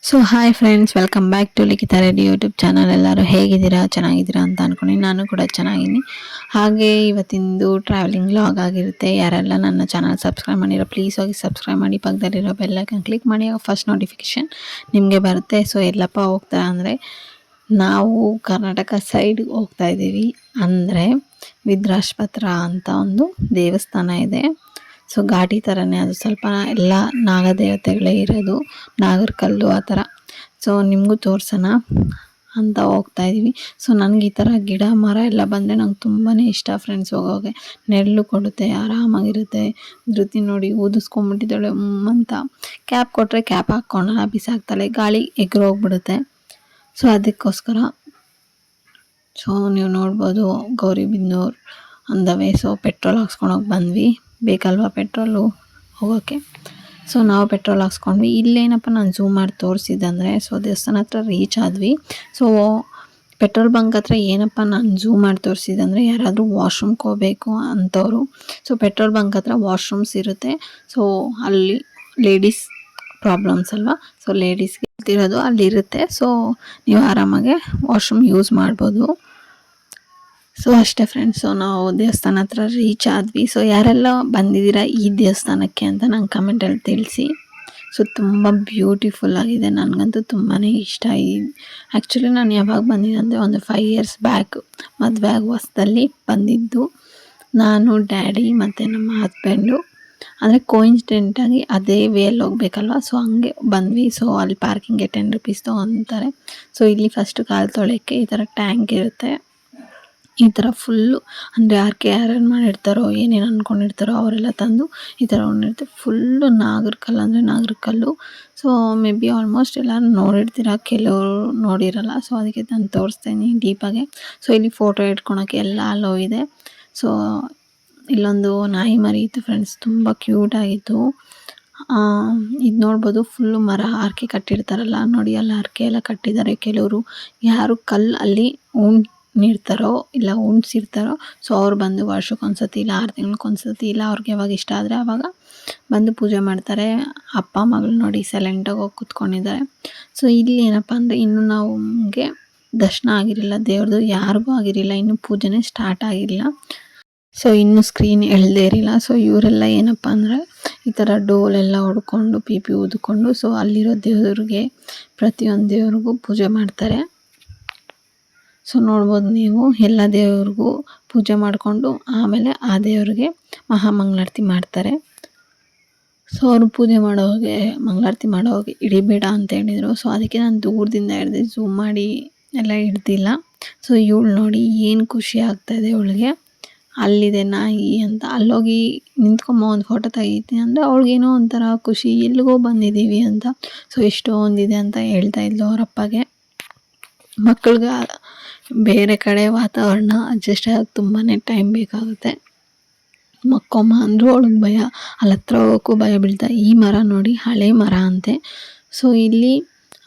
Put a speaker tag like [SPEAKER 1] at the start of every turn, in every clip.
[SPEAKER 1] So hi friends, welcome back to Likhita Reddy YouTube channel. ಎಲ್ಲರೂ ಹೇಗಿದ್ದೀರಾ, ಚೆನ್ನಾಗಿದ್ದೀರಾ ಅಂತ ಅನ್ಕೊಂಡು ನಾನು ಕೂಡ ಚೆನ್ನಾಗಿದ್ದೀನಿ. ಹಾಗೆ ಇವತ್ತಿಂದು ಟ್ರಾವೆಲಿಂಗ್ ವ್ಲಾಗ್ ಆಗಿರುತ್ತೆ. ಯಾರೆಲ್ಲ ನನ್ನ ಚಾನಲ್ ಸಬ್ಸ್ಕ್ರೈಬ್ ಮಾಡಿರೋ ಪ್ಲೀಸ್ ಹೋಗಿ ಸಬ್ಸ್ಕ್ರೈಬ್ ಮಾಡಿ, ಪಕ್ಕದಲ್ಲಿರೋ ಬೆಲ್ಲೈಕನ್ ಕ್ಲಿಕ್ ಮಾಡಿ, ಫಸ್ಟ್ ನೋಟಿಫಿಕೇಶನ್ ನಿಮಗೆ ಬರುತ್ತೆ. ಸೊ ಎಲ್ಲಪ್ಪ ಹೋಗ್ತಾ ಅಂದರೆ ನಾವು ಕರ್ನಾಟಕ ಸೈಡ್ ಹೋಗ್ತಾ ಇದ್ದೀವಿ. ಅಂದರೆ ವಿದ್ರಾಶ್ಪತ್ರ ಅಂತ ಒಂದು ದೇವಸ್ಥಾನ ಇದೆ. ಸೊ ಘಾಟಿ ಥರನೇ, ಅದು ಸ್ವಲ್ಪ ಎಲ್ಲ ನಾಗದೇವತೆಗಳೇ ಇರೋದು, ನಾಗರಕಲ್ಲು ಆ ಥರ. ಸೊ ನಿಮಗೂ ತೋರ್ಸೋಣ ಅಂತ ಹೋಗ್ತಾ ಇದ್ದೀವಿ. ಸೊ ನನಗೆ ಈ ಥರ ಗಿಡ ಮರ ಎಲ್ಲ ಬಂದರೆ ನಂಗೆ ತುಂಬಾ ಇಷ್ಟ ಫ್ರೆಂಡ್ಸ್. ಹೋಗೋಗೆ ನೆರಳು ಕೊಡುತ್ತೆ, ಆರಾಮಾಗಿರುತ್ತೆ. ಧೃತಿ ನೋಡಿ ಊದಿಸ್ಕೊಂಡ್ಬಿಟ್ಟಿದ್ದಾಳೆ ಅಂತ. ಕ್ಯಾಪ್ ಕೊಟ್ಟರೆ ಕ್ಯಾಪ್ ಹಾಕ್ಕೊಳ್ಳೋಣ, ಬಿಸಾಕ್ತಾಳೆ, ಗಾಳಿ ಎಗ್ರೋಗ್ಬಿಡುತ್ತೆ. ಸೊ ಅದಕ್ಕೋಸ್ಕರ ಸೊ ನೀವು ನೋಡ್ಬೋದು ಗೌರಿಬಿದನೂರು ಅಂದವೇ. ಸೊ ಪೆಟ್ರೋಲ್ ಹಾಕ್ಸ್ಕೊಂಡೋಗಿ ಬಂದ್ವಿ, ಬೇಕಲ್ವಾ ಪೆಟ್ರೋಲು ಹೋಗೋಕ್ಕೆ. ಸೊ ನಾವು ಪೆಟ್ರೋಲ್ ಹಾಕ್ಸ್ಕೊಂಡ್ವಿ. ಇಲ್ಲೇನಪ್ಪ ನಾನು ಝೂಮ್ ಮಾಡಿ ತೋರಿಸಿದ್ದಂದರೆ, ಸೊ ದೇವಸ್ಥಾನ ಹತ್ರ ರೀಚ್ ಆದ್ವಿ. ಸೊ ಪೆಟ್ರೋಲ್ ಬಂಕ್ ಹತ್ರ ಏನಪ್ಪ ನಾನು ಝೂಮ್ ಮಾಡಿ ತೋರಿಸಿದಂದರೆ, ಯಾರಾದರೂ ವಾಶ್ರೂಮ್ಗೆ ಹೋಗಬೇಕು ಅಂಥವ್ರು. ಸೊ ಪೆಟ್ರೋಲ್ ಬಂಕ್ ಹತ್ರ ವಾಶ್ರೂಮ್ಸ್ ಇರುತ್ತೆ. ಸೊ ಅಲ್ಲಿ ಲೇಡೀಸ್ ಪ್ರಾಬ್ಲಮ್ಸ್ ಅಲ್ವಾ, ಸೊ ಲೇಡೀಸ್ಗೆ ಇರೋದು ಅಲ್ಲಿರುತ್ತೆ. ಸೊ ನೀವು ಆರಾಮಾಗೆ ವಾಶ್ರೂಮ್ ಯೂಸ್ ಮಾಡ್ಬೋದು. ಸೊ ಅಷ್ಟೇ ಫ್ರೆಂಡ್ಸ್. ಸೊ ನಾವು ದೇವಸ್ಥಾನ ಹತ್ರ ರೀಚ್ ಆದ್ವಿ. ಸೊ ಯಾರೆಲ್ಲ ಬಂದಿದ್ದೀರಾ ಈ ದೇವಸ್ಥಾನಕ್ಕೆ ಅಂತ ನಂಗೆ ಕಮೆಂಟಲ್ಲಿ ತಿಳಿಸಿ. ಸೊ ತುಂಬ ಬ್ಯೂಟಿಫುಲ್ ಆಗಿದೆ, ನನಗಂತೂ ತುಂಬಾ ಇಷ್ಟ. ಆ್ಯಕ್ಚುಲಿ ನಾನು ಯಾವಾಗ ಬಂದಿದ್ದೆ ಅಂದರೆ ಒಂದು 5 years ಬ್ಯಾಕ್ ಮದುವೆ ಆಗುವ ಹೊಸದಲ್ಲಿ ಬಂದಿದ್ದು. ನಾನು, ಡ್ಯಾಡಿ ಮತ್ತು ನಮ್ಮ ಹಸ್ಬೆಂಡು. ಅಂದರೆ ಕೋಇನ್ಸಿಡೆಂಟಾಗಿ ಅದೇ ವೇಯಲ್ಲಿ ಹೋಗ್ಬೇಕಲ್ವ, ಸೊ ಹಂಗೆ ಬಂದ್ವಿ. ಸೊ ಅಲ್ಲಿ ಪಾರ್ಕಿಂಗ್ಗೆ 10 rupees ತೊಗೊತಾರೆ. ಸೊ ಇಲ್ಲಿ ಫಸ್ಟು ಕಾಲು ತೊಳೆಯೋಕ್ಕೆ ಈ ಥರ ಟ್ಯಾಂಕ್ ಇರುತ್ತೆ. ಈ ಥರ ಫುಲ್ಲು ಅಂದರೆ ಯಾರೇನು ಮಾಡಿರ್ತಾರೋ, ಏನೇನು ಅಂದ್ಕೊಂಡಿರ್ತಾರೋ ಅವರೆಲ್ಲ ತಂದು ಈ ಥರ ಹೊಂದಿರ್ತಾರೆ. ಫುಲ್ಲು ನಾಗರಕಲ್ಲು ಅಂದರೆ ನಾಗರಕಲ್ಲು. ಸೊ ಮೇ ಬಿ ಆಲ್ಮೋಸ್ಟ್ ಎಲ್ಲರೂ ನೋಡಿರ್ತೀರ, ಕೆಲವರು ನೋಡಿರಲ್ಲ. ಸೊ ಅದಕ್ಕೆ ನಾನು ತೋರಿಸ್ತೀನಿ ಡೀಪಾಗೆ. ಸೊ ಇಲ್ಲಿ ಫೋಟೋ ಇಟ್ಕೊಳಕ್ಕೆ ಎಲ್ಲ ಅಲೋ ಇದೆ. ಸೊ ಇಲ್ಲೊಂದು ನಾಯಿ ಮರಿ ಇತ್ತು ಫ್ರೆಂಡ್ಸ್, ತುಂಬ ಕ್ಯೂಟಾಗಿತ್ತು. ಇದು ನೋಡ್ಬೋದು, ಫುಲ್ಲು ಮರ ಆರ್ಕೆ ಕಟ್ಟಿರ್ತಾರಲ್ಲ ನೋಡಿ, ಅಲ್ಲಿ ಆರ್ಕೆ ಎಲ್ಲ ಕಟ್ಟಿದ್ದಾರೆ. ಕೆಲವರು ಯಾರು ಕಲ್ಲು ಅಲ್ಲಿ ನೀಡ್ತಾರೋ ಇಲ್ಲ ಉಣ್ಸಿರ್ತಾರೋ, ಸೊ ಅವ್ರು ಬಂದು ವರ್ಷಕ್ಕೊಂದ್ಸತಿ ಇಲ್ಲ 6 ತಿಂಗ್ಳಿಗೊಂದ್ಸತಿ ಇಲ್ಲ ಅವ್ರಿಗೆ ಯಾವಾಗ ಇಷ್ಟ ಆದರೆ ಆವಾಗ ಬಂದು ಪೂಜೆ ಮಾಡ್ತಾರೆ. ಅಪ್ಪ ಮಗಳು ನೋಡಿ ಸೈಲೆಂಟಾಗಿ ಹೋಗಿ ಕೂತ್ಕೊಂಡಿದ್ದಾರೆ. ಸೊ ಇಲ್ಲಿ ಏನಪ್ಪ ಅಂದರೆ, ಇನ್ನೂ ನಮಗೆ ದರ್ಶನ ಆಗಿರಲಿಲ್ಲ ದೇವ್ರದ್ದು, ಯಾರಿಗೂ ಆಗಿರಲಿಲ್ಲ, ಇನ್ನೂ ಪೂಜೆನೇ ಸ್ಟಾರ್ಟ್ ಆಗಿರಲಿಲ್ಲ. ಸೊ ಇನ್ನೂ ಸ್ಕ್ರೀನ್ ಎಳ್ದೇ ಇರಲಿಲ್ಲ. ಸೊ ಇವರೆಲ್ಲ ಏನಪ್ಪ ಅಂದರೆ ಈ ಥರ ಡೋಲೆಲ್ಲ ಹೊಡ್ಕೊಂಡು ಪೀಪಿ ಊದ್ಕೊಂಡು ಸೊ ಅಲ್ಲಿರೋ ದೇವ್ರಿಗೆ, ಪ್ರತಿಯೊಂದು ದೇವ್ರಿಗೂ ಪೂಜೆ ಮಾಡ್ತಾರೆ. ಸೊ ನೋಡ್ಬೋದು ನೀವು, ಎಲ್ಲ ದೇವ್ರಿಗೂ ಪೂಜೆ ಮಾಡಿಕೊಂಡು ಆಮೇಲೆ ಆ ದೇವ್ರಿಗೆ ಮಹಾಮಂಗಳಾರತಿ ಮಾಡ್ತಾರೆ. ಸೊ ಅವರು ಪೂಜೆ ಮಾಡೋಗೆ, ಮಂಗಳಾರತಿ ಮಾಡೋಗೆ ಹಿಡಿಬೇಡ ಅಂತ ಹೇಳಿದರು. ಸೊ ಅದಕ್ಕೆ ನಾನು ದೂರದಿಂದ ಹಿಡ್ದು ಝೂಮ್ ಮಾಡಿ ಎಲ್ಲ ಹಿಡ್ದಿಲ್ಲ. ಸೊ ಇವಳು ನೋಡಿ ಏನು ಖುಷಿ ಆಗ್ತಾಯಿದೆ ಇವಳಿಗೆ. ಅಲ್ಲಿದೆ ನಾಯಿ ಅಂತ, ಅಲ್ಲೋಗಿ ನಿಂತ್ಕೊಂಬ ಒಂದು ಫೋಟೋ ತೆಗಿತೀನಿ ಅಂದರೆ ಅವ್ಳಿಗೇನೋ ಒಂಥರ ಖುಷಿ, ಎಲ್ಲಿಗೋ ಬಂದಿದ್ದೀವಿ ಅಂತ. ಸೊ ಎಷ್ಟೊಂದಿದೆ ಅಂತ ಹೇಳ್ತಾ ಇದ್ಲು ಅವರಪ್ಪಗೆ. ಮಕ್ಕಳಿಗೆ ಬೇರೆ ಕಡೆ ವಾತಾವರಣ ಅಡ್ಜಸ್ಟ್ ಆಗೋಕ್ಕೆ ತುಂಬಾ ಟೈಮ್ ಬೇಕಾಗುತ್ತೆ. ಮಕ್ಕೊಮ್ಮ ಅಂದರೂ ಅವಳಿಗೆ ಭಯ, ಅಲ್ಲಿ ಹತ್ರ ಹೋಗೋಕ್ಕೂ ಭಯ ಬೀಳ್ತಾ. ಈ ಮರ ನೋಡಿ ಹಳೆ ಮರ ಅಂತೆ. ಸೊ ಇಲ್ಲಿ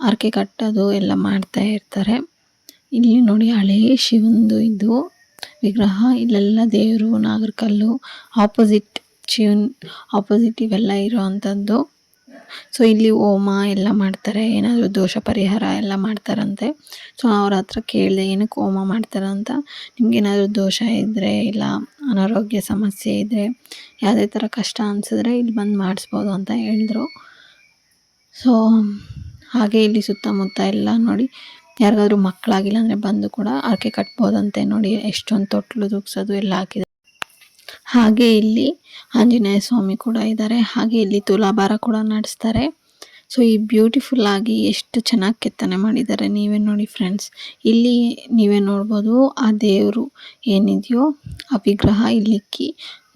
[SPEAKER 1] ಹರಕೆ ಕಟ್ಟೋದು ಎಲ್ಲ ಮಾಡ್ತಾ ಇರ್ತಾರೆ. ಇಲ್ಲಿ ನೋಡಿ ಹಳೇ ಶಿವಂದು ಇದು ವಿಗ್ರಹ. ಇಲ್ಲೆಲ್ಲ ದೇವರು, ನಾಗರಕಲ್ಲು, ಆಪೋಸಿಟ್ ಶಿವನ್ ಆಪೋಸಿಟ್ ಇವೆಲ್ಲ ಇರೋ ಅಂಥದ್ದು. ಸೊ ಇಲ್ಲಿ ಹೋಮ ಎಲ್ಲ ಮಾಡ್ತಾರೆ, ಏನಾದರೂ ದೋಷ ಪರಿಹಾರ ಎಲ್ಲ ಮಾಡ್ತಾರಂತೆ. ಸೊ ಅವ್ರ ಹತ್ರ ಕೇಳಿದೆ ಏನಕ್ಕೆ ಹೋಮ ಮಾಡ್ತಾರಂತ. ನಿಮಗೇನಾದರೂ ದೋಷ ಇದ್ದರೆ ಇಲ್ಲ ಅನಾರೋಗ್ಯ ಸಮಸ್ಯೆ ಇದ್ದರೆ, ಯಾವುದೇ ಥರ ಕಷ್ಟ ಅನಿಸಿದ್ರೆ ಇಲ್ಲಿ ಬಂದು ಮಾಡಿಸ್ಬೋದು ಅಂತ ಹೇಳಿದ್ರು. ಸೊ ಹಾಗೆ ಇಲ್ಲಿ ಸುತ್ತಮುತ್ತ ಎಲ್ಲ ನೋಡಿ, ಯಾರಿಗಾದ್ರೂ ಮಕ್ಕಳಾಗಿಲ್ಲ ಅಂದರೆ ಬಂದು ಕೂಡ ಹರಕೆ ಕಟ್ಬೋದಂತೆ. ನೋಡಿ ಎಷ್ಟೊಂದು ತೊಟ್ಲು ದುಗ್ಸೋದು ಎಲ್ಲ ಹಾಕಿದೆ. ಹಾಗೆ ಇಲ್ಲಿ ಆಂಜನೇಯ ಸ್ವಾಮಿ ಕೂಡ ಇದ್ದಾರೆ. ಹಾಗೆ ಇಲ್ಲಿ ತುಲಾಭಾರ ಕೂಡ ನಡೆಸ್ತಾರೆ. ಸೊ ಈ ಬ್ಯೂಟಿಫುಲ್ ಆಗಿ ಎಷ್ಟು ಚೆನ್ನಾಗಿ ಕೆತ್ತನೆ ಮಾಡಿದ್ದಾರೆ, ನೀವೇ ನೋಡಿ ಫ್ರೆಂಡ್ಸ್. ಇಲ್ಲಿ ನೀವೇ ನೋಡ್ಬೋದು, ಆ ದೇವರು ಏನಿದೆಯೋ ಆ ವಿಗ್ರಹ ಇಲ್ಲಿಕ್ಕಿ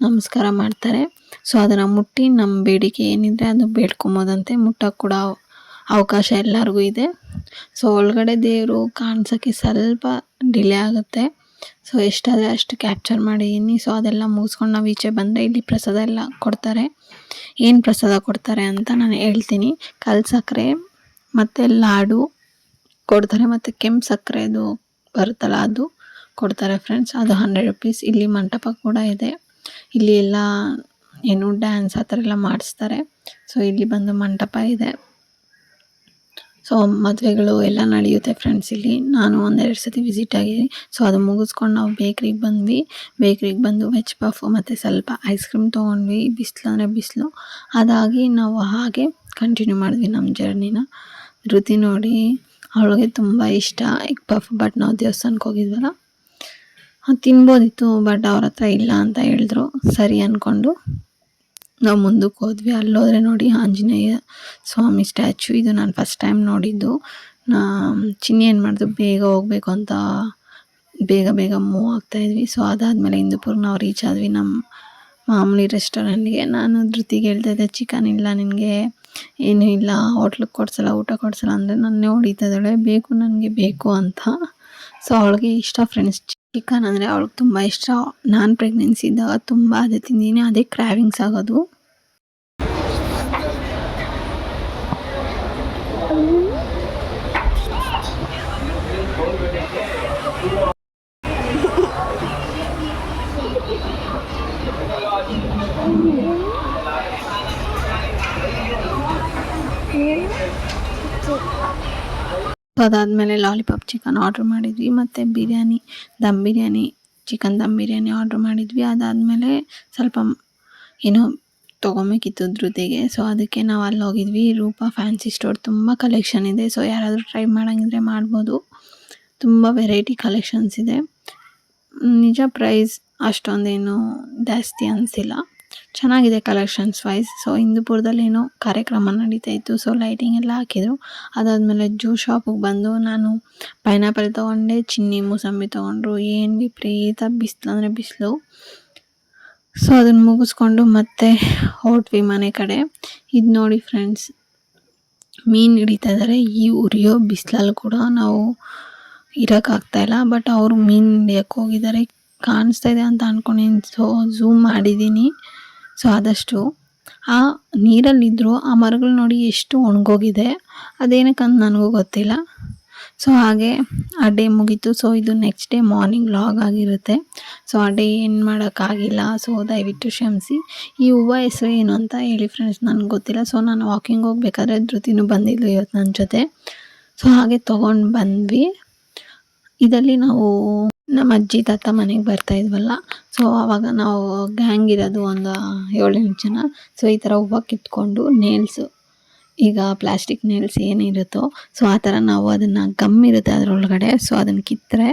[SPEAKER 1] ನಮಸ್ಕಾರ ಮಾಡ್ತಾರೆ. ಸೊ ಅದನ್ನು ಮುಟ್ಟಿ ನಮ್ಮ ಬೇಡಿಕೆ ಏನಿದ್ರೆ ಅದು ಬೇಡ್ಕೊಬೋದಂತೆ. ಮುಟ್ಟೋಕ್ಕೆ ಕೂಡ ಅವಕಾಶ ಎಲ್ಲರಿಗೂ ಇದೆ. ಸೊ ಒಳಗಡೆ ದೇವರು ಕಾಣಿಸೋಕ್ಕೆ ಸ್ವಲ್ಪ ಡಿಲೇ ಆಗುತ್ತೆ. ಸೊ ಎಷ್ಟಾದರೆ ಅಷ್ಟು ಕ್ಯಾಪ್ಚರ್ ಮಾಡಿದ್ದೀನಿ. ಸೊ ಅದೆಲ್ಲ ಮುಗಿಸ್ಕೊಂಡು ನಾವು ಈಚೆ ಬಂದರೆ ಇಲ್ಲಿ ಪ್ರಸಾದ ಎಲ್ಲ ಕೊಡ್ತಾರೆ. ಏನು ಪ್ರಸಾದ ಕೊಡ್ತಾರೆ ಅಂತ ನಾನು ಹೇಳ್ತೀನಿ. ಕಲ್ಲು ಸಕ್ಕರೆ ಮತ್ತು ಲಾಡು ಕೊಡ್ತಾರೆ, ಮತ್ತು ಕೆಂಪು ಸಕ್ಕರೆದು ಬರುತ್ತಲ್ಲ ಅದು ಕೊಡ್ತಾರೆ ಫ್ರೆಂಡ್ಸ್. ಅದು 100 rupees. ಇಲ್ಲಿ ಮಂಟಪ ಕೂಡ ಇದೆ. ಇಲ್ಲಿ ಎಲ್ಲ ಏನು ಡ್ಯಾನ್ಸ್ ಆ ಥರ ಎಲ್ಲ ಮಾಡಿಸ್ತಾರೆ. ಸೊ ಇಲ್ಲಿ ಬಂದು ಮಂಟಪ ಇದೆ. ಸೊ ಮದುವೆಗಳು ಎಲ್ಲ ನಡೆಯುತ್ತೆ ಫ್ರೆಂಡ್ಸ್ ಇಲ್ಲಿ. ನಾನು ಒಂದೆರಡು ಸತಿ ವಿಸಿಟ್ ಆಗಿದ್ದೀನಿ. ಸೊ ಅದು ಮುಗಿಸ್ಕೊಂಡು ನಾವು ಬೇಕ್ರಿಗೆ ಬಂದ್ವಿ. ಬೇಕ್ರಿಗೆ ಬಂದು ವೆಜ್ ಪಫ್ ಮತ್ತು ಸ್ವಲ್ಪ ಐಸ್ ಕ್ರೀಮ್ ತೊಗೊಂಡ್ವಿ. ಬಿಸಿಲು ಅಂದರೆ ಬಿಸಿಲು, ಅದಾಗಿ ನಾವು ಹಾಗೆ ಕಂಟಿನ್ಯೂ ಮಾಡಿದ್ವಿ ನಮ್ಮ ಜರ್ನಿನ. ಧೃತಿ ನೋಡಿ ಅವಳಿಗೆ ತುಂಬ ಇಷ್ಟ ಎಗ್ ಪಫ್. ಬಟ್ ನಾವು ದೇವಸ್ಥಾನಕ್ಕೆ ಹೋಗಿದ್ವಲ್ಲ, ತಿನ್ಬೋದಿತ್ತು, ಬಟ್ ಅವ್ರ ಹತ್ರ ಇಲ್ಲ ಅಂತ ಹೇಳಿದ್ರು. ಸರಿ ಅಂದ್ಕೊಂಡು ನಾವು ಮುಂದಕ್ಕೆ ಹೋದ್ವಿ. ಅಲ್ಲೋದ್ರೆ ನೋಡಿ ಆಂಜನೇಯ ಸ್ವಾಮಿ ಸ್ಟ್ಯಾಚು. ಇದು ನಾನು ಫಸ್ಟ್ ಟೈಮ್ ನೋಡಿದ್ದು. ಚಿನ್ನಿ ಏನು ಮಾಡಿದ್ರು, ಬೇಗ ಹೋಗಬೇಕು ಅಂತ ಬೇಗ ಬೇಗ ಮೂವ್ ಆಗ್ತಾಯಿದ್ವಿ. ಸೊ ಅದಾದಮೇಲೆ ಹಿಂದೂಪುರ್ಗೆ ನಾವು ರೀಚ್ ಆದ್ವಿ, ನಮ್ಮ ಮಾಮೂಲಿ ರೆಸ್ಟೋರೆಂಟ್ಗೆ. ನಾನು ಧೃತಿಗೆ ಹೇಳ್ತಾಯಿದ್ದೆ, ಚಿಕನ್ ಇಲ್ಲ ನಿನಗೆ, ಏನೂ ಇಲ್ಲ, ಹೋಟ್ಲಿಗೆ ಕೊಡ್ಸಲ್ಲ, ಊಟ ಕೊಡ್ಸಲ್ಲ ಅಂದರೆ ನನ್ನೇ ಹೊಡಿತಾಯಿದ್ದಾಳೆ, ಬೇಕು ನನಗೆ ಬೇಕು ಅಂತ. ಸೊ ಅವಳಿಗೆ ಇಷ್ಟ ಫ್ರೆಂಡ್ಸ್ ಚಿಕನ್ ಅಂದರೆ, ಅವಳಿಗೆ ತುಂಬ ಇಷ್ಟ. ನಾನು ಪ್ರೆಗ್ನೆನ್ಸಿ ಇದ್ದಾಗ ತುಂಬ ಅದೇ ತಿಂದೀನಿ, ಅದೇ ಕ್ರಾವಿಂಗ್ಸ್ ಆಗೋದು. ಅದಾದಮೇಲೆ ಲಾಲಿಪಾಪ್ ಚಿಕನ್ ಆರ್ಡ್ರ್ ಮಾಡಿದ್ವಿ, ಮತ್ತು ಬಿರಿಯಾನಿ, ದಮ್ ಬಿರಿಯಾನಿ, ಚಿಕನ್ ದಮ್ ಬಿರಿಯಾನಿ ಆರ್ಡ್ರ್ ಮಾಡಿದ್ವಿ. ಅದಾದಮೇಲೆ ಸ್ವಲ್ಪ ಏನೋ ತೊಗೊಬೇಕಿತ್ತು ಧೃತಿಗೆ. ಸೊ ಅದಕ್ಕೆ ನಾವು ಅಲ್ಲಿ ಹೋಗಿದ್ವಿ. ರೂಪಾ ಫ್ಯಾನ್ಸಿ ಸ್ಟೋರ್, ತುಂಬ ಕಲೆಕ್ಷನ್ ಇದೆ. ಸೊ ಯಾರಾದರೂ ಟ್ರೈ ಮಾಡೋಂಗಿದ್ರೆ ಮಾಡ್ಬೋದು. ತುಂಬ ವೆರೈಟಿ ಕಲೆಕ್ಷನ್ಸ್ ಇದೆ. ನಿಜ ಪ್ರೈಸ್ ಅಷ್ಟೊಂದೇನು ಜಾಸ್ತಿ ಅನಿಸಿಲ್ಲ, ಚೆನ್ನಾಗಿದೆ ಕಲೆಕ್ಷನ್ಸ್ ವೈಸ್. ಸೊ ಹಿಂದೂಪುರದಲ್ಲೇನೋ ಕಾರ್ಯಕ್ರಮ ನಡೀತಾ ಇತ್ತು, ಸೊ ಲೈಟಿಂಗ್ ಎಲ್ಲ ಹಾಕಿದರು. ಅದಾದಮೇಲೆ ಜ್ಯೂಸ್ ಶಾಪಿಗೆ ಬಂದು ನಾನು ಪೈನಾಪಲ್ ತೊಗೊಂಡೆ, ಚಿನ್ನಿ ಮೂಸಂಬಿ ತೊಗೊಂಡ್ರು. ಏನು ವಿಪರೀತ ಬಿಸಿಲು ಅಂದರೆ ಬಿಸಿಲು. ಸೊ ಅದನ್ನು ಮುಗಿಸ್ಕೊಂಡು ಮತ್ತೆ ಹೊರಟ್ವಿ ಮನೆ ಕಡೆ. ಇದು ನೋಡಿ ಫ್ರೆಂಡ್ಸ್, ಮೀನು ಹಿಡಿತಾ ಇದ್ದಾರೆ. ಈ ಉರಿಯೋ ಬಿಸಿಲಲ್ಲಿ ಕೂಡ ನಾವು ಇರೋಕ್ಕಾಗ್ತಾಯಿಲ್ಲ. ಬಟ್ ಅವರು ಮೀನು ಹಿಡಿಯೋಕ್ಕೆ ಹೋಗಿದ್ದಾರೆ, ಕಾಣಿಸ್ತಾ ಇದೆ ಅಂತ ಅಂದ್ಕೊಂಡಿದ್ದೀನಿ. ಸೊ ಝೂಮ್ ಮಾಡಿದ್ದೀನಿ. ಸೊ ಆದಷ್ಟು ಆ ನೀರಲ್ಲಿದ್ದರೂ ಆ ಮರಗಳು ನೋಡಿ ಎಷ್ಟು ಒಣಗೋಗಿದೆ, ಅದೇನಕ್ಕಂತ ನನಗೂ ಗೊತ್ತಿಲ್ಲ. ಸೊ ಹಾಗೆ ಆ ಡೇ ಮುಗೀತು. ಸೊ ಇದು ನೆಕ್ಸ್ಟ್ ಡೇ ಮಾರ್ನಿಂಗ್ ವ್ಲಾಗ್ ಆಗಿರುತ್ತೆ. ಸೊ ಆ ಡೇ ಏನು ಮಾಡೋಕ್ಕಾಗಿಲ್ಲ, ಸೊ ದಯವಿಟ್ಟು ಕ್ಷಮಿಸಿ. ಈ ಹೂವು ಹೆಸರು ಏನು ಅಂತ ಹೇಳಿ ಫ್ರೆಂಡ್ಸ್, ನನಗೆ ಗೊತ್ತಿಲ್ಲ. ಸೊ ನಾನು ವಾಕಿಂಗ್ ಹೋಗ್ಬೇಕಾದ್ರೆ ಧೃತಿನೂ ಬಂದಿದ್ಲು ಇವತ್ತು ನನ್ನ ಜೊತೆ. ಸೊ ಹಾಗೆ ತೊಗೊಂಡು ಬಂದ್ವಿ. ಇದರಲ್ಲಿ ನಾವು ನಮ್ಮ ಅಜ್ಜಿ ತಾತ ಮನೆಗೆ ಬರ್ತಾಯಿದ್ವಲ್ಲ, ಸೊ ಆವಾಗ ನಾವು ಗ್ಯಾಂಗ್ ಇರೋದು ಒಂದು 7-8 ಜನ. ಸೊ ಈ ಥರ ಹೂವು ಕಿತ್ಕೊಂಡು ನೇಲ್ಸು, ಈಗ ಪ್ಲಾಸ್ಟಿಕ್ ನೇಲ್ಸ್ ಏನಿರುತ್ತೋ, ಸೊ ಆ ಥರ ನಾವು ಅದನ್ನು ಗಮ್ ಇರುತ್ತೆ ಅದರೊಳಗಡೆ, ಸೊ ಅದನ್ನು ಕಿತ್ತರೆ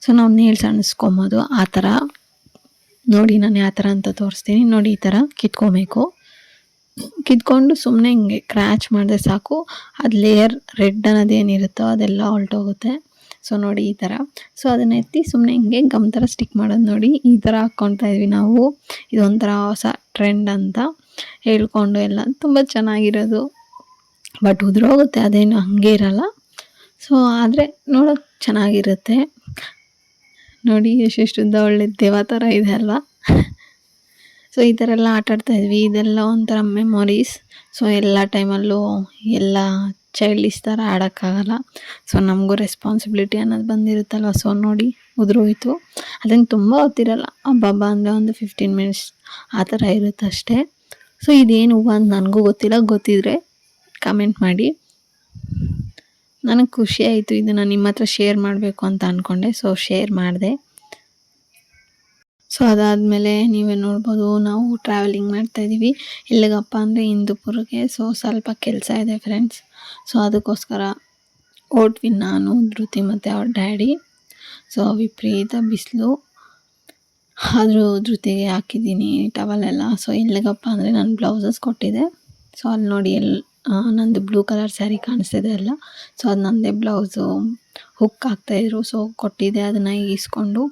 [SPEAKER 1] ಸೊ ನಾವು ನೇಲ್ಸ್ ಅಣಿಸ್ಕೊಬೋದು. ಆ ಥರ ನೋಡಿ, ನಾನು ಯಾವ ಥರ ಅಂತ ತೋರಿಸ್ತೀನಿ ನೋಡಿ. ಈ ಥರ ಕಿತ್ಕೊಬೇಕು. ಕಿತ್ಕೊಂಡು ಸುಮ್ಮನೆ ಹಿಂಗೆ ಕ್ರ್ಯಾಚ್ ಮಾಡಿದ್ರೆ ಸಾಕು, ಅದು ಲೇಯರ್ ರೆಡ್ ಅನ್ನೋದೇನಿರುತ್ತೋ ಅದೆಲ್ಲ ಹೊರಟೋಗುತ್ತೆ. ಸೊ ನೋಡಿ ಈ ಥರ. ಸೊ ಅದನ್ನ ಎತ್ತಿ ಸುಮ್ಮನೆ ಹಿಂಗೆ ಗಮ್ ಥರ ಸ್ಟಿಕ್ ಮಾಡೋದು ನೋಡಿ. ಈ ಥರ ಹಾಕ್ಕೊತಾ ಇದ್ವಿ ನಾವು. ಇದೊಂಥರ ಹೊಸ ಟ್ರೆಂಡ್ ಅಂತ ಹೇಳ್ಕೊಂಡು ಎಲ್ಲ ತುಂಬ ಚೆನ್ನಾಗಿರೋದು. ಬಟ್ ಉದುರೋಗುತ್ತೆ, ಅದೇನು ಹಾಗೆ ಇರಲ್ಲ. ಸೊ ಆದರೆ ನೋಡೋಕೆ ಚೆನ್ನಾಗಿರುತ್ತೆ ನೋಡಿ. ಎಷ್ಟೆಷ್ಟುದ್ದ ಒಳ್ಳೆ ದೇವ ಥರ ಇದೆ ಅಲ್ವಾ. ಸೊ ಈ ಥರ ಎಲ್ಲ ಆಟಾಡ್ತಾಯಿದ್ವಿ. ಇದೆಲ್ಲ ಒಂಥರ ಮೆಮೊರೀಸ್. ಸೊ ಎಲ್ಲ ಟೈಮಲ್ಲೂ ಎಲ್ಲ ಚೈಲ್ಡಿಶ್ ಥರ ಆಡೋಕ್ಕಾಗಲ್ಲ. ಸೊ ನಮಗೂ ರೆಸ್ಪಾನ್ಸಿಬಿಲಿಟಿ ಅನ್ನೋದು ಬಂದಿರುತ್ತಲ್ವ. ಸೊ ನೋಡಿ ಉದುರೋಯ್ತು. ಅದನ್ನು ತುಂಬ ಹೊತ್ತಿರಲ್ಲ, ಹಬ್ಬ ಅಂದರೆ ಒಂದು 15 ಮಿನಿಟ್ಸ್ ಆ ಥರ ಇರುತ್ತೆ ಅಷ್ಟೇ. ಸೊ ಇದೇನು ಹೂವು ಅಂತ ನನಗೂ ಗೊತ್ತಿಲ್ಲ, ಗೊತ್ತಿದ್ರೆ ಕಮೆಂಟ್ ಮಾಡಿ. ನನಗೆ ಖುಷಿ ಆಯಿತು, ಇದನ್ನು ನಿಮ್ಮ ಹತ್ರ ಶೇರ್ ಮಾಡಬೇಕು ಅಂತ ಅಂದ್ಕೊಂಡೆ. ಸೊ ಶೇರ್ ಮಾಡಿದೆ. ಸೊ ಅದಾದಮೇಲೆ ನೀವೇ ನೋಡ್ಬೋದು, ನಾವು ಟ್ರಾವೆಲಿಂಗ್ ಮಾಡ್ತಾಯಿದ್ದೀವಿ. ಎಲ್ಲಿಗಪ್ಪ ಅಂದರೆ ಹಿಂದೂಪುರಕ್ಕೆ. ಸೊ ಸ್ವಲ್ಪ ಕೆಲಸ ಇದೆ ಫ್ರೆಂಡ್ಸ್. ಸೊ ಅದಕ್ಕೋಸ್ಕರ ಹೊರಟ್ವಿ ನಾನು, ಧೃತಿ ಮತ್ತು ಅವ್ರ ಡ್ಯಾಡಿ. ಸೊ ವಿಪರೀತ ಬಿಸಿಲು, ಆದರೂ ಧೃತಿಗೆ ಹಾಕಿದ್ದೀನಿ ಟವಲೆಲ್ಲ. ಸೊ ಎಲ್ಲಿಗಪ್ಪ ಅಂದರೆ ನಾನು ಬ್ಲೌಸಸ್ ಕೊಟ್ಟಿದ್ದೆ. ಸೊ ಅಲ್ಲಿ ನೋಡಿ ನಂದು ಬ್ಲೂ ಕಲರ್ ಸ್ಯಾರಿ ಕಾಣಿಸ್ತಿದೆ ಅಲ್ಲ, ಸೊ ಅದು ನಂದೇ ಬ್ಲೌಸು ಹುಕ್ ಹಾಕ್ತಾಯಿದ್ರು. ಸೊ ಕೊಟ್ಟಿದ್ದೆ, ಅದನ್ನು ಈಸ್ಕೊಂಡು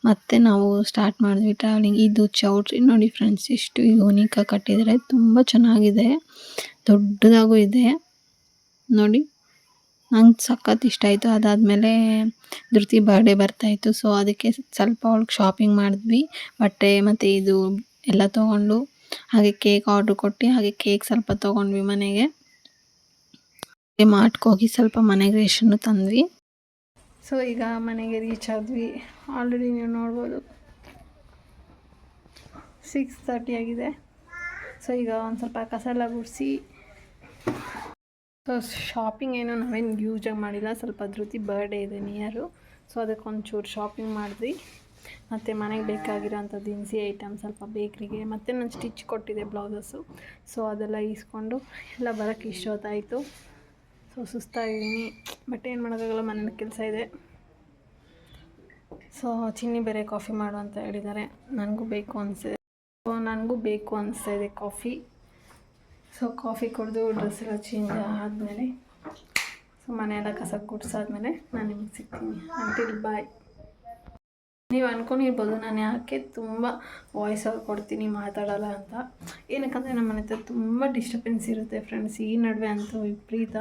[SPEAKER 1] ಮತ್ತೆ ನಾವು ಸ್ಟಾರ್ಟ್ ಮಾಡಿದ್ವಿ ಟ್ರಾವೆಲಿಂಗ್. ಇದು ಚೌಟ್ರಿ ನೋಡಿ ಫ್ರೆಂಡ್ಸ್, ಎಷ್ಟು ಯೂನಿಕಾಗಿ ಕಟ್ಟಿದ್ದಾರೆ, ತುಂಬ ಚೆನ್ನಾಗಿದೆ, ದೊಡ್ಡದಾಗೂ ಇದೆ ನೋಡಿ. ನಂಗೆ ಸಖತ್ ಇಷ್ಟ ಆಯಿತು. ಅದಾದಮೇಲೆ ಧೃತಿ ಬರ್ಡೇ ಬರ್ತಾಯಿತ್ತು. ಸೊ ಅದಕ್ಕೆ ಸ್ವಲ್ಪ ಅವಳಿಗೆ ಶಾಪಿಂಗ್ ಮಾಡಿದ್ವಿ, ಬಟ್ಟೆ ಮತ್ತು ಇದು ಎಲ್ಲ ತೊಗೊಂಡು. ಹಾಗೆ ಕೇಕ್ ಆರ್ಡ್ರ್ ಕೊಟ್ಟು ಹಾಗೆ ಕೇಕ್ ಸ್ವಲ್ಪ ತೊಗೊಂಡ್ವಿ ಮನೆಗೆ. ಮಾರ್ಟ್ಗೆ ಹೋಗಿ ಸ್ವಲ್ಪ ಮನೆಗೆ ರೇಷನ್ನು ತಂದ್ವಿ. ಸೊ ಈಗ ಮನೆಗೆ ರೀಚ್ ಆದ್ವಿ. ಆಲ್ರೆಡಿ ನೀವು ನೋಡ್ಬೋದು 6:30 ಆಗಿದೆ. ಸೊ ಈಗ ಒಂದು ಸ್ವಲ್ಪ ಕಸ ಎಲ್ಲ ಗುಡಿಸಿ
[SPEAKER 2] ಸೊ ಶಾಪಿಂಗ್ ಏನು ನಾವೇನು ಯೂಸಾಗಿ ಮಾಡಿಲ್ಲ, ಸ್ವಲ್ಪ ಧೃತಿ ಬರ್ಡೇ ಇದೆ ನಿಯರು, ಸೊ ಅದಕ್ಕೆ ಒಂಚೂರು ಶಾಪಿಂಗ್ ಮಾಡಿದ್ವಿ. ಮತ್ತು ಮನೆಗೆ ಬೇಕಾಗಿರೋಂಥ ದಿನಸಿ ಐಟಮ್ ಸ್ವಲ್ಪ ಬೇಕ್ರಿಗೆ, ಮತ್ತು ನಾನು ಸ್ಟಿಚ್ ಕೊಟ್ಟಿದ್ದೆ ಬ್ಲೌಸಸ್ಸು, ಸೊ ಅದೆಲ್ಲ ಈಸ್ಕೊಂಡು ಎಲ್ಲ ಬರೋಕ್ಕೆ ಇಷ್ಟೊತ್ತಾಯಿತು. ಸೊ ಸುಸ್ತಾಗಿದ್ದೀನಿ, ಬಟ್ ಏನು ಮಾಡೋಕ್ಕಾಗಲ್ಲ, ಮನೇಲಿ ಕೆಲಸ ಇದೆ. ಸೊ ಚಿನ್ನಿ ಬೇರೆ ಕಾಫಿ ಮಾಡು ಅಂತ ಹೇಳಿದ್ದಾರೆ, ನನಗೂ ಬೇಕು ಅನಿಸ್ತಾ ಇದೆ ಕಾಫಿ. ಸೊ ಕಾಫಿ ಕುಡಿದು ಡ್ರೆಸ್ ಎಲ್ಲ ಚೇಂಜ್ ಆದಮೇಲೆ, ಸೊ ಮನೆಯೆಲ್ಲ ಕಸ ಗುಡಿಸಾದ್ಮೇಲೆ ನಾನು ನಿಮಗೆ ಸಿಗ್ತೀನಿ. ಅಂಟಿಲ್ ಬಾಯ್. ನೀವು ಅಂದ್ಕೊಂಡಿರ್ಬೋದು ನಾನು ಯಾಕೆ ತುಂಬ ವಾಯ್ಸ್ ಓವರ್ ಕೊಡ್ತೀನಿ, ಮಾತಾಡೋಲ್ಲ ಅಂತ. ಏನಕ್ಕಂದರೆ ನಮ್ಮ ಮನೆ ಹತ್ರ ತುಂಬ ಡಿಸ್ಟರ್ಬೆನ್ಸ್ ಇರುತ್ತೆ ಫ್ರೆಂಡ್ಸ್, ಈ ನಡುವೆ ಅಂತೂ ವಿಪರೀತ.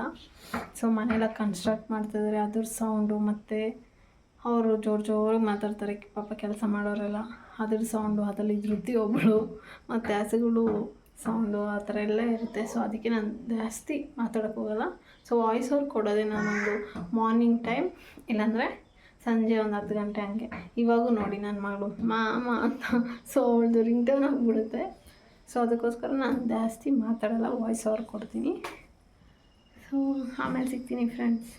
[SPEAKER 2] ಸೊ ಮನೆಯೆಲ್ಲ ಕನ್ಸ್ಟ್ರಕ್ಟ್ ಮಾಡ್ತಾಯಿದ್ದಾರೆ, ಅದ್ರ ಸೌಂಡು, ಮತ್ತು ಅವರು ಜೋರಾಗಿ ಮಾತಾಡ್ತಾರೆ ಪಾಪ ಕೆಲಸ ಮಾಡೋರೆಲ್ಲ, ಅದ್ರ ಸೌಂಡು, ಅದರಲ್ಲಿ ಧೃತಿ ಒಬ್ಬಳು, ಮತ್ತು ಹಸುಗಳು ಸೌಂಡು, ಆ ಥರ ಎಲ್ಲ ಇರುತ್ತೆ. ಸೊ ಅದಕ್ಕೆ ನಾನು ಜಾಸ್ತಿ ಮಾತಾಡೋಕ್ಕೆ ಹೋಗಲ್ಲ. ಸೊ ವಾಯ್ಸ್ ಓವರ್ ಕೊಡೋದೇ ನಾನೊಂದು ಮಾರ್ನಿಂಗ್ ಟೈಮ್, ಇಲ್ಲಾಂದರೆ ಸಂಜೆ ಒಂದು 10 ಗಂಟೆ ಹಂಗೆ. ಇವಾಗೂ ನೋಡಿ ನನ್ನ ಮಗಳು ಮಾಮ ಅಂತ, ಸೊ ಅವಳದು ರಿಂಗ್ ಟೋನ್ ಆಗಿಬಿಡುತ್ತೆ. ಸೊ ಅದಕ್ಕೋಸ್ಕರ ನಾನು ಜಾಸ್ತಿ ಮಾತಾಡಲ್ಲ, ವಾಯ್ಸ್ ಓವರ್ ಕೊಡ್ತೀನಿ. ಸೊ ಆಮೇಲೆ ಸಿಗ್ತೀನಿ ಫ್ರೆಂಡ್ಸ್.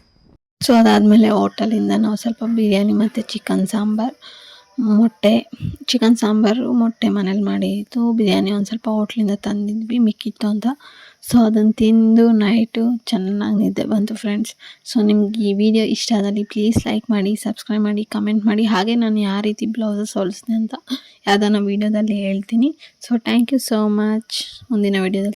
[SPEAKER 1] ಸೊ ಅದಾದಮೇಲೆ ಹೋಟೆಲಿಂದ ನಾವು ಸ್ವಲ್ಪ ಬಿರಿಯಾನಿ ಮತ್ತು ಚಿಕನ್ ಸಾಂಬಾರು ಮೊಟ್ಟೆ ಮನೇಲಿ ಮಾಡಿದ್ದು, ಬಿರಿಯಾನಿ ಒಂದು ಸ್ವಲ್ಪ ಹೋಟ್ಲಿಂದ ತಂದಿದ್ವಿ ಮಿಕ್ಕಿತ್ತು ಅಂತ. ಸೊ ಅದನ್ನು ತಿಂದು ನೈಟು ಚೆನ್ನಾಗಿ ನಿದ್ದೆ ಬಂತು ಫ್ರೆಂಡ್ಸ್. ಸೊ ನಿಮ್ಗೆ ಈ ವಿಡಿಯೋ ಇಷ್ಟ ಆದಲ್ಲಿ ಪ್ಲೀಸ್ ಲೈಕ್ ಮಾಡಿ, ಸಬ್ಸ್ಕ್ರೈಬ್ ಮಾಡಿ, ಕಮೆಂಟ್ ಮಾಡಿ. ಹಾಗೆ ನಾನು ಯಾವ ರೀತಿ ಬ್ಲೌಸಸ್ ಹೊಲಿಸ್ದೆ ಅಂತ ಯಾವುದಾನ ವೀಡಿಯೋದಲ್ಲಿ ಹೇಳ್ತೀನಿ. So thank you so much. ಮುಂದಿನ ವೀಡಿಯೋದಲ್ಲಿ